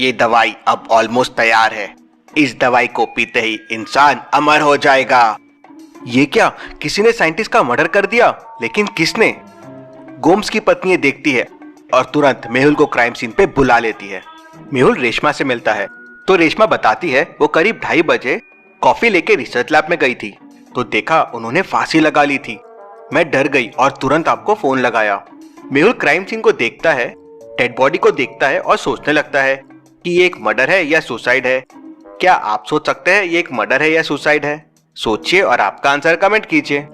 ये दवाई अब ऑलमोस्ट तैयार है। इस दवाई को पीते ही इंसान अमर हो जाएगा। ये क्या, किसी ने साइंटिस्ट का मर्डर कर दिया? लेकिन किसने? गोम्स की पत्नी देखती है और तुरंत मेहुल को क्राइम सीन पे बुला लेती है। मेहुल रेशमा से मिलता है तो रेशमा बताती है वो करीब 2:30 बजे कॉफी लेके रिसर्च लैब में गई थी तो देखा उन्होंने फांसी लगा ली थी। मैं डर गई और तुरंत आपको फोन लगाया। मेहुल क्राइम सीन को देखता है, डेड बॉडी को देखता है और सोचने लगता है कि ये एक मर्डर है या सुसाइड है। क्या आप सोच सकते हैं ये एक मर्डर है या सुसाइड है? सोचिए और आपका आंसर कमेंट कीजिए।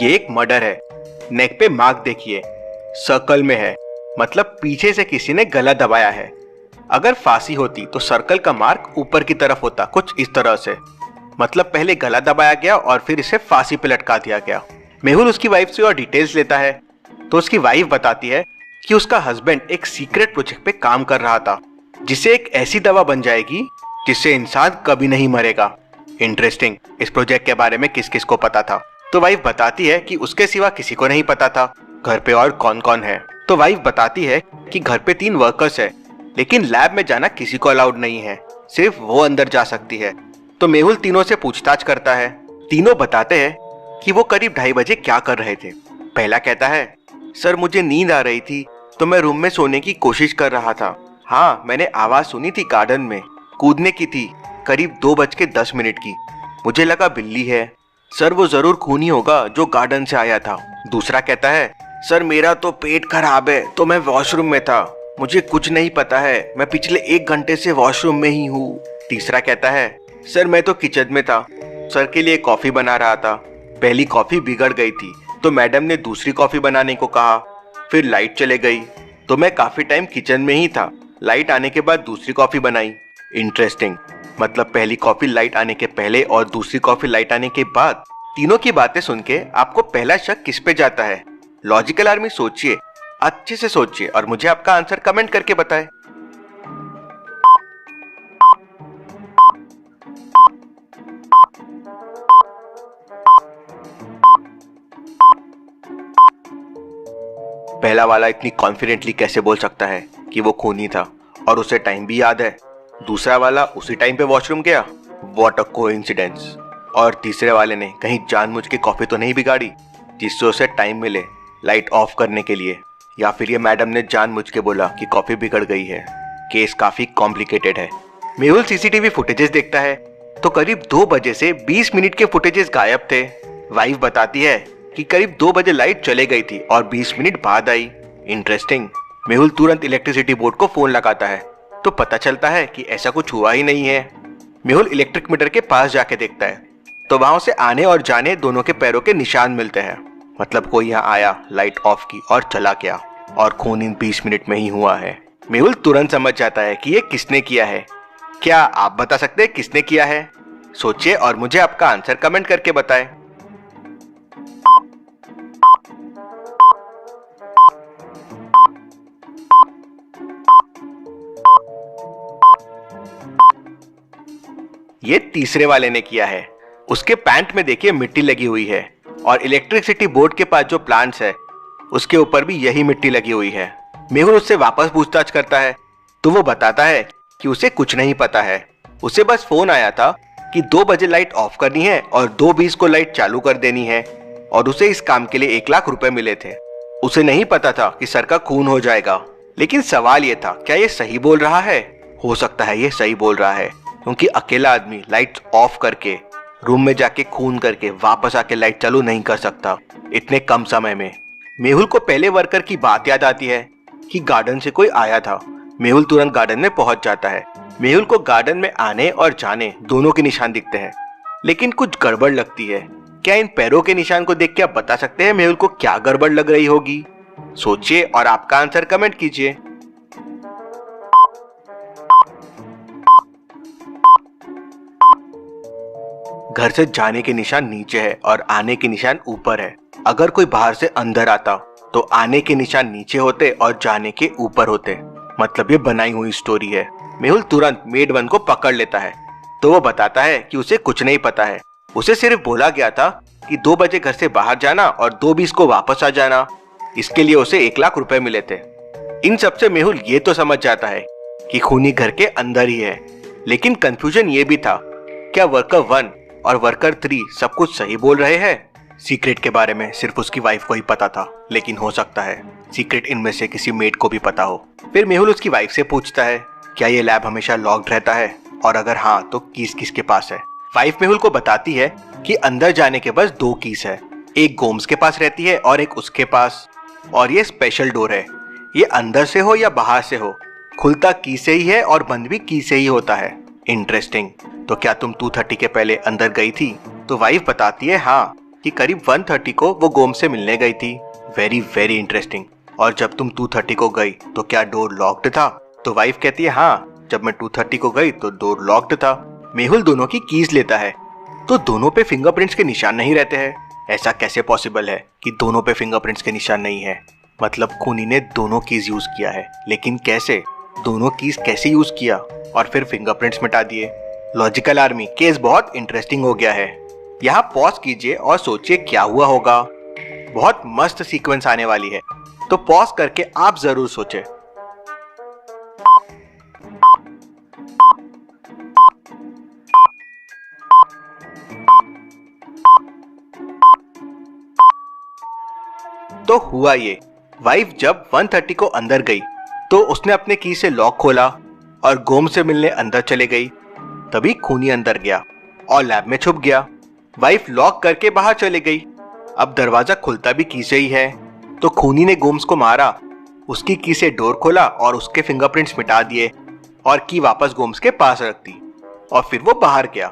ये एक मर्डर है। नेक पे मार्क देखिए, सर्कल में है, मतलब पीछे से किसी ने गला दबाया है। अगर फांसी होती तो सर्कल का मार्क ऊपर की तरफ होता, कुछ इस तरह से, मतलब पहले गला दबाया गया और फिर इसे फांसी पे लटका दिया गया। मेहुल उसकी वाइफ से और डिटेल्स लेता है तो उसकी वाइफ बताती है कि उसका हस्बैंड एक सीक्रेट प्रोजेक्ट पे काम कर रहा था जिससे एक ऐसी दवा बन जाएगी जिससे इंसान कभी नहीं मरेगा। इंटरेस्टिंग, इस प्रोजेक्ट के बारे में किस किस को पता था? तो वाइफ बताती है कि उसके सिवा किसी को नहीं पता था। घर पे और कौन कौन है? तो वाइफ बताती है कि घर पे 3 वर्कर्स है लेकिन लैब में जाना किसी को अलाउड नहीं है, सिर्फ वो अंदर जा सकती है। तो मेहुल तीनों से पूछताछ करता है। तीनों बताते हैं कि वो करीब 2:30 बजे क्या कर रहे थे। पहला कहता है, सर मुझे नींद आ रही थी तो मैं रूम में सोने की कोशिश कर रहा था। हाँ, मैंने आवाज सुनी थी गार्डन में, कूदने की थी, करीब 2:10 की। मुझे लगा बिल्ली है। सर वो जरूर खूनी होगा जो गार्डन से आया था। दूसरा कहता है, सर मेरा तो पेट खराब है तो मैं वॉशरूम में था, मुझे कुछ नहीं पता है, मैं पिछले 1 घंटे से वॉशरूम में ही हूँ। तीसरा कहता है, सर मैं तो किचन में था, सर के लिए कॉफी बना रहा था, पहली कॉफी बिगड़ गई थी तो मैडम ने दूसरी कॉफी बनाने को कहा, फिर लाइट चले गई तो मैं काफी टाइम किचन में ही था, लाइट आने के बाद दूसरी कॉफी बनाई। इंटरेस्टिंग, मतलब पहली कॉफी लाइट आने के पहले और दूसरी कॉफी लाइट आने के बाद। तीनों की बातें सुन के आपको पहला शक किस पे जाता है? लॉजिकल आर्मी, सोचिए, अच्छे से सोचिए और मुझे आपका आंसर कमेंट करके बताएं। पहला वाला इतनी कॉन्फिडेंटली कैसे बोल सकता है कि वो खूनी था और उसे टाइम भी याद है? दूसरा वाला उसी टाइम पे वॉशरूम गया, व्हाट अ कोइंसिडेंस। और तीसरे वाले ने कहीं जानबूझ के कॉफी तो नहीं बिगाड़ी जिससे उसे टाइम मिले लाइट ऑफ करने के लिए? या फिर ये मैडम ने जानबूझ के बोला कि कॉफी बिगड़ गई है? केस काफी कॉम्प्लिकेटेड है। मेहुल सीसीटीवी फुटेजेस देखता है तो करीब 2 बजे से 20 मिनट के फुटेजेस गायब थे। वाइफ बताती है कि करीब 2 बजे लाइट चले गई थी और 20 मिनट बाद आई। इंटरेस्टिंग, मेहुल तुरंत इलेक्ट्रिसिटी बोर्ड को फोन लगाता है तो पता चलता है कि ऐसा कुछ हुआ ही नहीं है। मेहुल इलेक्ट्रिक मीटर के पास जाके देखता है तो वहां से आने और जाने दोनों के पैरों के निशान मिलते हैं, मतलब कोई यहाँ आया, लाइट ऑफ की और चला गया, और खून इन 20 मिनट में ही हुआ है। मेहुल तुरंत समझ जाता है कि ये किसने किया है। क्या आप बता सकते हैं किसने किया है? सोचिए और मुझे आपका आंसर कमेंट करके बताएं। ये तीसरे वाले ने किया है। उसके पैंट में देखिए मिट्टी लगी हुई है और इलेक्ट्रिसिटी बोर्ड के पास जो प्लांट्स है उसके ऊपर भी यही मिट्टी लगी हुई है। मेहुल उससे वापस पूछताछ करता है तो वो बताता है कि उसे कुछ नहीं पता है, उसे बस फोन आया था कि 2 बजे लाइट ऑफ करनी है और 2:20 को लाइट चालू कर देनी है और उसे इस काम के लिए 1 लाख रुपए मिले थे। उसे नहीं पता था कि सर का खून हो जाएगा। लेकिन सवाल ये था, क्या ये सही बोल रहा है? हो सकता है ये सही बोल रहा है क्योंकि अकेला आदमी लाइट ऑफ करके रूम में जाके खून करके वापस आके लाइट चालू नहीं कर सकता इतने कम समय में। मेहुल को पहले वर्कर की बात याद आती है कि गार्डन से कोई आया था। मेहुल तुरंत गार्डन में पहुंच जाता है। मेहुल को गार्डन में आने और जाने दोनों के निशान दिखते हैं लेकिन कुछ गड़बड़ लगती है। क्या इन पैरों के निशान को देख के आप बता सकते हैं मेहुल को क्या गड़बड़ लग रही होगी? सोचिए और आपका आंसर कमेंट कीजिए। घर से जाने के निशान नीचे है और आने के निशान ऊपर है। अगर कोई बाहर से अंदर आता तो आने के निशान नीचे होते और जाने के ऊपर होते, मतलब ये बनाई हुई स्टोरी है। मेहुल तुरंत मेड 1 को पकड़ लेता है तो वो बताता है कि उसे कुछ नहीं पता है, उसे सिर्फ बोला गया था कि 2 बजे घर से बाहर जाना और 2:20 को वापस आ जाना। इसके लिए उसे 1 लाख रुपए मिले थे। इन सबसे मेहुल ये तो समझ जाता है कि खूनी घर के अंदर ही है, लेकिन कंफ्यूजन ये भी था, क्या वर्कर 1 और वर्कर 3 सब कुछ सही बोल रहे हैं? सीक्रेट के बारे में सिर्फ उसकी वाइफ को ही पता था, लेकिन हो सकता है सीक्रेट इनमें से किसी मेड को भी पता हो। फिर मेहुल उसकी वाइफ से पूछता है, क्या ये लैब हमेशा लॉक्ड रहता है, और अगर हाँ तो कीज किसके पास है? वाइफ मेहुल को बताती है कि अंदर जाने के बस 2 कीज है, एक गोम्स के पास रहती है और एक उसके पास, और ये स्पेशल डोर है। ये अंदर से हो या बाहर से हो, खुलता की से ही है और बंद भी की से ही होता है। इंटरेस्टिंग। तो क्या तुम 2:30 के पहले अंदर गई थी? तो वाइफ बताती है हाँ, कि करीब 1:30 को वो गोम से मिलने गई थी। Very very interesting. और जब तुम 2:30 को गई तो क्या डोर लॉक्ड था? तो वाइफ कहती है हाँ, जब मैं 2:30 को गई तो डोर लॉक्ड था। मेहुल दोनों की कीज लेता है, तो दोनों पे फिंगरप्रिंट्स के निशान नहीं रहते हैं। ऐसा कैसे पॉसिबल है कि दोनों पे फिंगरप्रिंट्स के निशान नहीं है? मतलब खूनी ने दोनों कीज यूज किया है, लेकिन कैसे? दोनों कीज कैसे यूज किया और फिर फिंगरप्रिंट्स मिटा दिए? लॉजिकल आर्मी, केस बहुत इंटरेस्टिंग हो गया है। यहाँ पॉज कीजिए और सोचिए क्या हुआ होगा। बहुत मस्त सीक्वेंस आने वाली है, तो पॉज करके आप जरूर सोचें। तो हुआ ये, वाइफ जब 1:30 को अंदर गई तो उसने अपने की से लॉक खोला और गोम से मिलने अंदर चले गई। तभी खूनी अंदर गया और लैब में छुप गया। वाइफ लॉक करके बाहर चले गई। अब दरवाजा खुलता भी की से ही है, तो खूनी ने गोम्स को मारा, उसकी की से डोर खोला और उसके फिंगरप्रिंट्स मिटा दिए और की वापस गोम्स के पास रख दी, और फिर वो बाहर गया।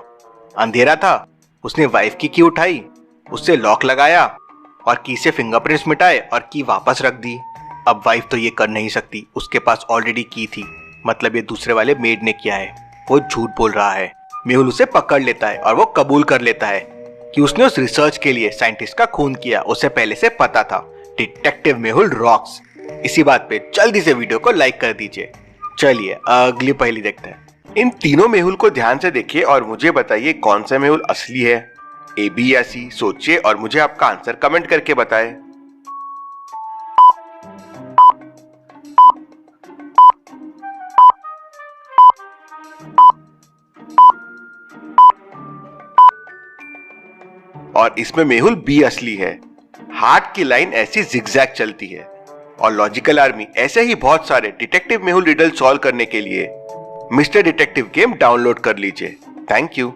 अंधेरा था, उसने वाइफ की उठाई, उससे लॉक लगाया और की से फिंगरप्रिंट्स मिटाए और की वापस रख दी। अब वाइफ तो ये कर नहीं सकती, उसके पास ऑलरेडी की थी, मतलब ये दूसरे वाले मेड ने किया है। वो झूठ बोल रहा है। मेहुल उसे पकड़ लेता है और वो कबूल कर लेता है कि उसने उस रिसर्च के लिए साइंटिस्ट का खून किया, उसे पहले से पता था। Detective Mehul rocks. इसी बात पे जल्दी से वीडियो को लाइक कर दीजिए। चलिए अगली पहेली देखते हैं। इन तीनों मेहुल को ध्यान से देखिए और मुझे बताइए कौन सा मेहुल असली है। ए, बी या सी? सोचिए और मुझे आपका आंसर कमेंट करके बताएं। और इसमें मेहुल बी असली है। हार्ट की लाइन ऐसी जिगजैग चलती है। और लॉजिकल आर्मी, ऐसे ही बहुत सारे डिटेक्टिव मेहुल रिडल सॉल्व करने के लिए मिस्टर डिटेक्टिव गेम डाउनलोड कर लीजिए। Thank you.